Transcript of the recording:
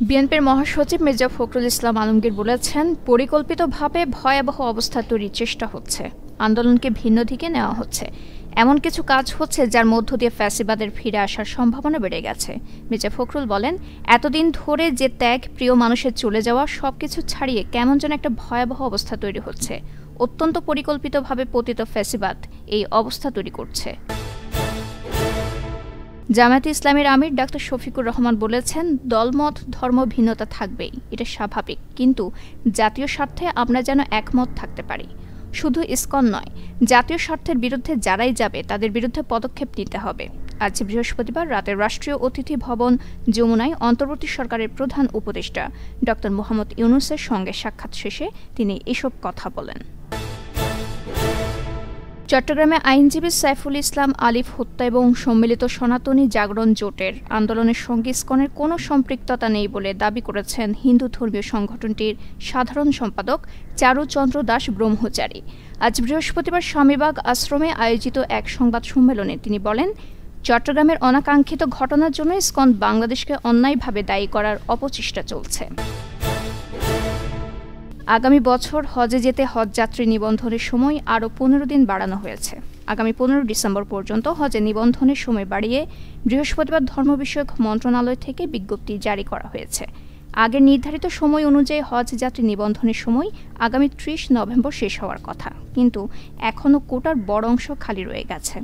বিএনপির মহাসচিব মির্জা ফখরুল ইসলাম আলমগীর বলেছেন, পরিকল্পিতভাবে ভয়াবহ অবস্থা তৈরির চেষ্টা হচ্ছে, আন্দোলনকে ভিন্ন দিকে নেওয়া হচ্ছে, এমন কিছু কাজ হচ্ছে যার মধ্য দিয়ে ফ্যাসিবাদের ফিরে আসার সম্ভাবনা বেড়ে গেছে। মির্জা ফখরুল বলেন, এতদিন ধরে যে ত্যাগ, প্রিয় মানুষের চলে যাওয়া, সবকিছু ছাড়িয়ে কেমন যেন একটা ভয়াবহ অবস্থা তৈরি হচ্ছে। অত্যন্ত পরিকল্পিতভাবে পতিত ফ্যাসিবাদ এই অবস্থা তৈরি করছে। জামায়াতে ইসলামীর আমির ডাক্তার শফিকুর রহমান বলেছেন, দলমত ধর্ম ভিন্নতা থাকবেই, এটা স্বাভাবিক, কিন্তু জাতীয় স্বার্থে আমরা যেন একমত থাকতে পারি। শুধু ইসকন নয়, জাতীয় স্বার্থের বিরুদ্ধে যারাই যাবে তাদের বিরুদ্ধে পদক্ষেপ নিতে হবে। আজ বৃহস্পতিবার রাতে রাষ্ট্রীয় অতিথি ভবন যমুনায় অন্তর্বর্তী সরকারের প্রধান উপদেষ্টা ডক্টর মোহাম্মদ ইউনূসের সঙ্গে সাক্ষাৎ শেষে তিনি এসব কথা বলেন। চট্টগ্রামে আইনজীবী সাইফুল ইসলাম আলিফ হত্যা এবং সম্মিলিত সনাতনী জাগরণ জোটের আন্দোলনের সঙ্গে ইসকনের কোনো সম্পৃক্ততা নেই বলে দাবি করেছেন হিন্দু ধর্মীয় সংগঠনটির সাধারণ সম্পাদক চারুচন্দ্র দাস ব্রহ্মচারী। আজ বৃহস্পতিবার স্বামীবাগ আশ্রমে আয়োজিত এক সংবাদ সম্মেলনে তিনি বলেন, চট্টগ্রামের অনাকাঙ্ক্ষিত ঘটনার জন্য ইসকন বাংলাদেশকে অন্যায়ভাবে দায়ী করার অপচেষ্টা চলছে। আগামী বছর হজে যেতে হজযাত্রী নিবন্ধনের সময় আরও 15 দিন বাড়ানো হয়েছে। আগামী 15 ডিসেম্বর পর্যন্ত হজে নিবন্ধনের সময় বাড়িয়ে বৃহস্পতিবার ধর্ম বিষয়ক মন্ত্রণালয় থেকে বিজ্ঞপ্তি জারি করা হয়েছে। আগের নির্ধারিত সময় অনুযায়ী হজযাত্রী নিবন্ধনের সময় আগামী 30 নভেম্বর শেষ হওয়ার কথা, কিন্তু এখনও কোটার বড় অংশ খালি রয়ে গেছে।